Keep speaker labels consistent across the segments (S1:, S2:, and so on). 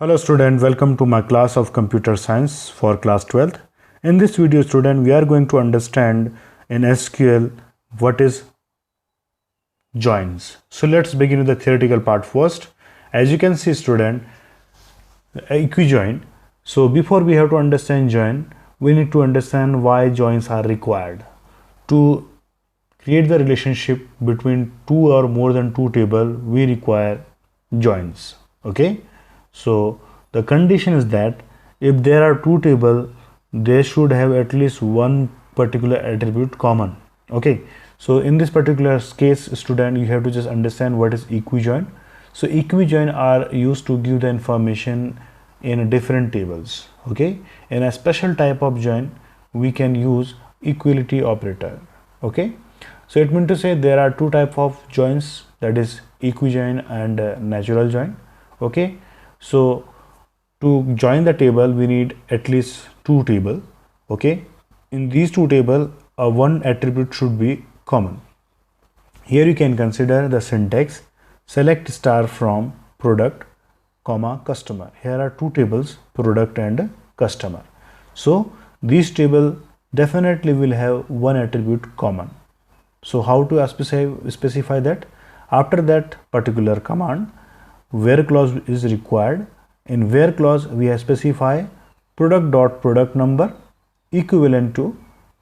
S1: Hello student, welcome to my class of computer science for class 12th. In this video student, we are going to understand in SQL what is joins. So let's begin with the theoretical part first. As you can see student, equijoin. So before we have to understand join, we need to understand why joins are required. To create the relationship between two or more than two tables, we require joins. Okay. So the condition is that if there are two tables, they should have at least one particular attribute common. Okay. So in this particular case, student, you have to just understand what is equijoin. So equijoin are used to give the information in different tables. Okay. In a special type of join, we can use equality operator. Okay. So it means to say there are two types of joins, that is equijoin and natural join. Okay. So to join the table, we need at least two tables. Okay. In these two tables, one attribute should be common. Here you can consider the syntax select star from product, comma customer. Here are two tables, product and customer. So these table definitely will have one attribute common. So how to specify that? After that particular command, where clause is required. In where clause, we have specify product dot product number equivalent to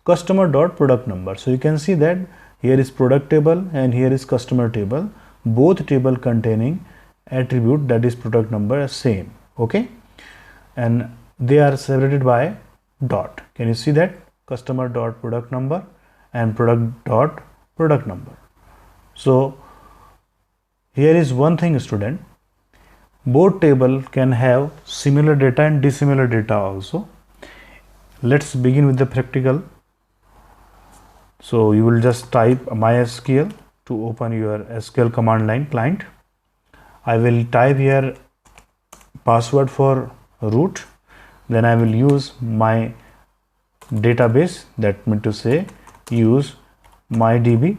S1: customer dot product number. So you can see that here is product table and here is customer table. Both table containing attribute, that is product number, is same. Okay, and they are separated by dot. Can you see that? Customer dot product number and product dot product number. So here is one thing student, both table can have similar data and dissimilar data also. Let's begin with the practical. So you will just type MySQL to open your SQL command line client. I will type here password for root, then I will use my database, that means to say use MyDB,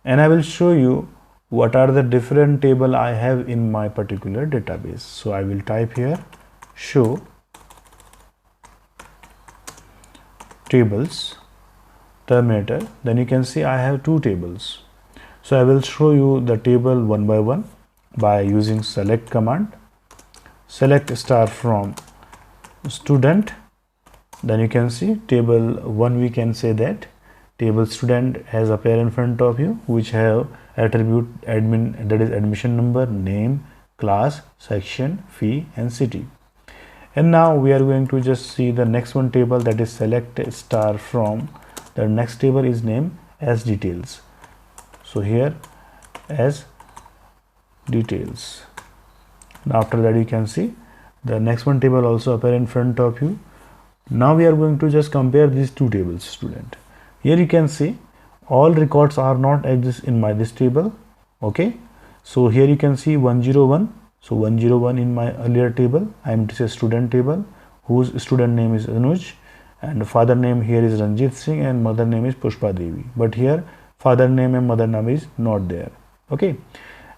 S1: and I will show you what are the different table I have in my particular database. So I will type here show tables terminator. Then you can see I have two tables. So I will show you the table one by one by using select command. Select star from student. Then you can see table 1, we can say that table student has appear in front of you, which have attribute admin, that is admission number, name, class, section, fee and city. And now we are going to just see the next one table, that is select star from. The next table is named as details. So here as details. Now after that you can see the next one table also appear in front of you. Now we are going to just compare these two tables student. Here you can see all records are not exist in this table. Okay, so here you can see 101. So 101 in my earlier table, I am to say student table, whose student name is Anuj, and father name here is Ranjit Singh and mother name is Pushpa Devi. But here father name and mother name is not there. Okay,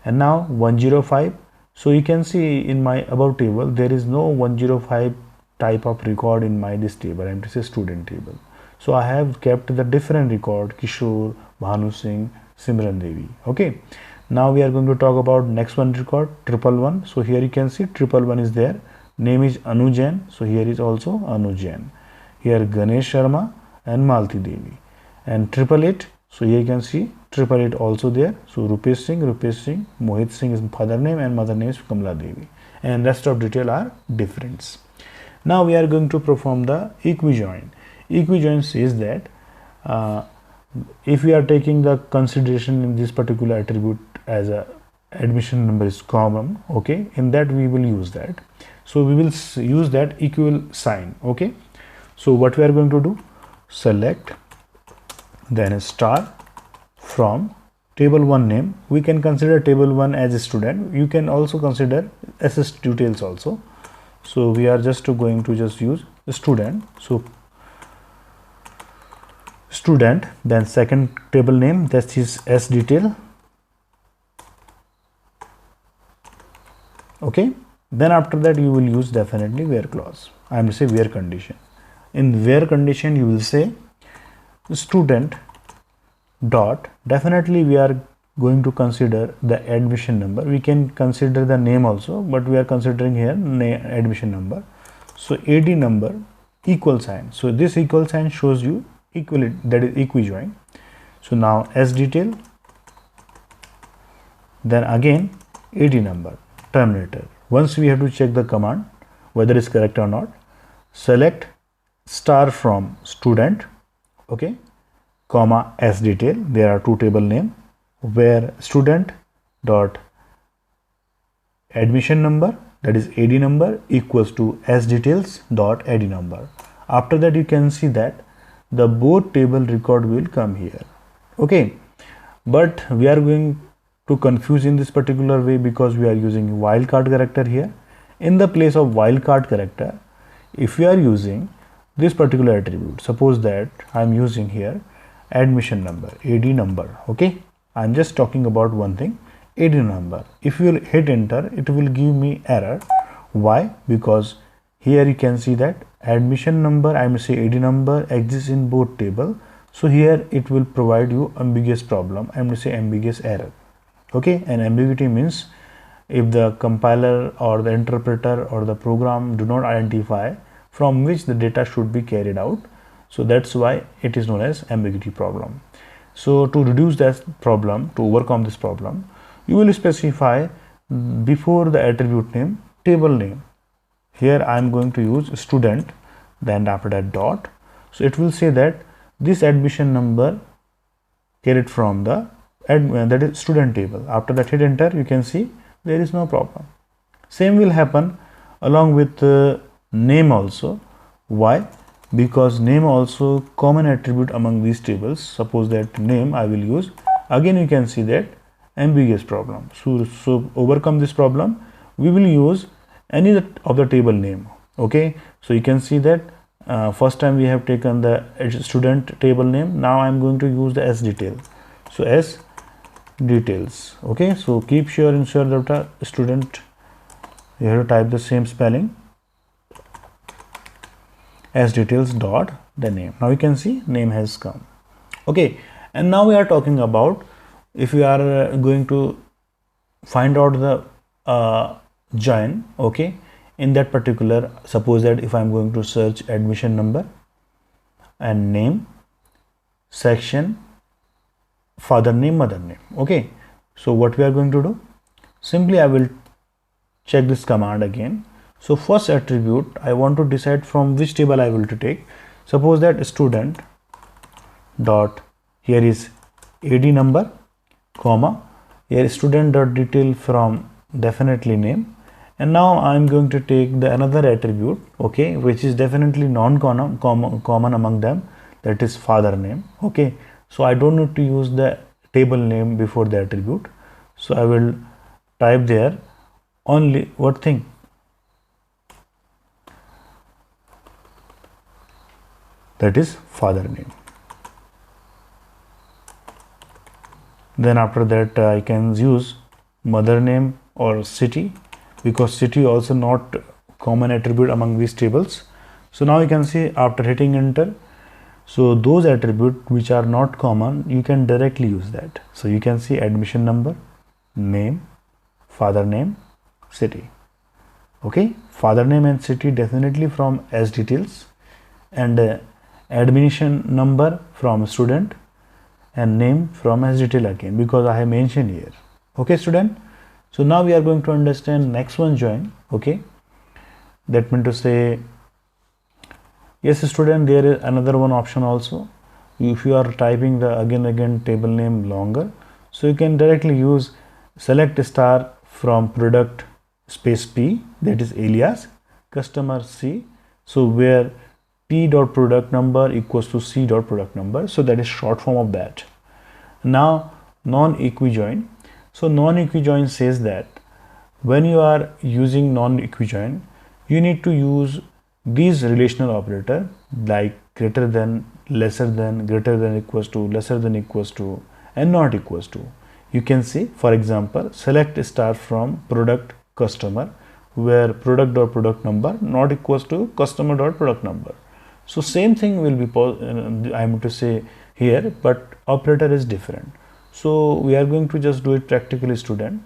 S1: and now 105. So you can see in my above table there is no 105 type of record in this table. I am to say student table. So I have kept the different record Kishore, Bhanu Singh, Simran Devi. Okay. Now we are going to talk about next one record 111. So here you can see 111 is there. Name is Anu Jain. So here is also Anu Jain. Here Ganesh Sharma and Malti Devi. And 888. So here you can see 888 also there. So Rupesh Singh, Mohit Singh is father name and mother name is Kamla Devi. And rest of detail are different. Now we are going to perform the equijoin. Equijoin says that if we are taking the consideration in this particular attribute as a admission number is common, okay, in that we will use that. So we will use that equal sign. Okay, so what we are going to do, select then a star from table 1 name. We can consider table 1 as a student. You can also consider SS details also. So we are just going to just use the student. So student, then second table name, that is S detail. Okay, Then after that you will use definitely where clause. I am to say where condition. In where condition you will say student dot, definitely we are going to consider the admission number. We can consider the name also, but we are considering here admission number. So AD number equal sign. So this equal sign shows you equality, that is equijoin. So now S detail, then again AD number, terminator. Once we have to check the command whether it's correct or not, select star from student, okay, comma S detail. There are two table name where student dot admission number, that is AD number, equals to S details dot AD number. After that you can see that the both table record will come here, okay. But we are going to confuse in this particular way because we are using wildcard character here. In the place of wildcard character, if we are using this particular attribute, suppose that I am using here admission number, AD number, okay. I am just talking about one thing, AD number. If you will hit enter, it will give me error. Why? Because here you can see that admission number, I am say AD number exists in both table. So here it will provide you ambiguous problem. I am to say ambiguous error. Okay, and ambiguity means if the compiler or the interpreter or the program do not identify from which the data should be carried out. So that's why it is known as ambiguity problem. So to reduce that problem, to overcome this problem, you will specify before the attribute name table name. Here I am going to use student, then after that dot. So it will say that this admission number carried from the that is student table. After that hit enter, you can see there is no problem. Same will happen along with name also. Why? Because name also common attribute among these tables. Suppose that name I will use, again you can see that ambiguous problem. So overcome this problem, we will use any of the table name, okay. So you can see that first time we have taken the student table name. Now I am going to use the S detail. So S details, okay. So keep sure ensure that student, you have to type the same spelling, S details dot the name. Now you can see name has come, okay. And now we are talking about if we are going to find out the join, okay, in that particular, suppose that if I am going to search admission number and name, section, father name, mother name, okay. So what we are going to do, simply I will check this command again. So first attribute I want to decide from which table I will to take. Suppose that student dot, here is AD number, comma, here student dot detail from definitely name, and now I am going to take the another attribute, okay, which is definitely common among them, that is father name, okay. So I don't need to use the table name before the attribute. So I will type there only what thing, that is father name. Then after that I can use mother name or city, because city also not common attribute among these tables. So now you can see after hitting enter, so those attributes which are not common, you can directly use that. So you can see admission number, name, father name, city, okay. Father name and city definitely from S details, and admission number from student, and name from S detail again, because I have mentioned here, okay student. So now we are going to understand next one join, okay. That means to say, yes student, there is another one option also. If you are typing the again table name longer, so you can directly use select star from product space P, that is alias customer C. So where P dot product number equals to C dot product number, so that is short form of that. Now non-equijoin. So non-equijoin says that when you are using non-equijoin, you need to use these relational operator like greater than, lesser than, greater than, equals to, lesser than, equals to, and not equals to. You can see, for example, select star from product customer, where product dot product number not equals to customer dot product number. So same thing will be I'm to say here, but operator is different. So we are going to just do it practically, student.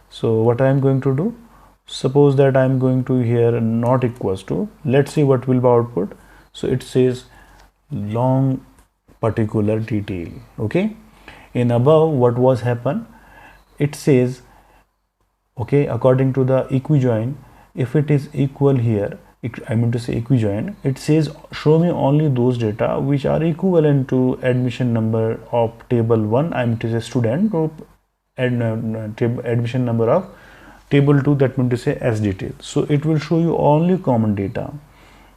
S1: So what I am going to do, suppose that I am going to here not equals to, let's see what will be output. So it says long particular detail. Okay, in above what was happen, it says, okay, according to the equijoin, if it is equal here, I mean to say equijoin, it says show me only those data which are equivalent to admission number of table 1, I mean to say student, or admission number of table 2, that means to say S detail. So it will show you only common data.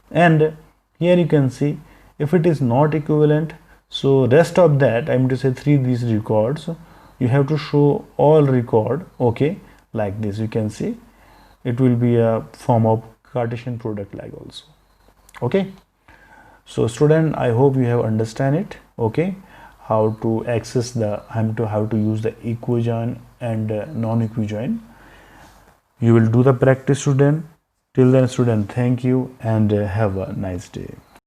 S1: And here you can see if it is not equivalent, so rest of that, I mean to say these records, you have to show all record. Okay, like this you can see it will be a form of Cartesian product like also. Okay, so student, I hope you have understand it. Okay, how to access the how to use the equijoin and non-equijoin. You will do the practice, student. Till then, student, thank you and have a nice day.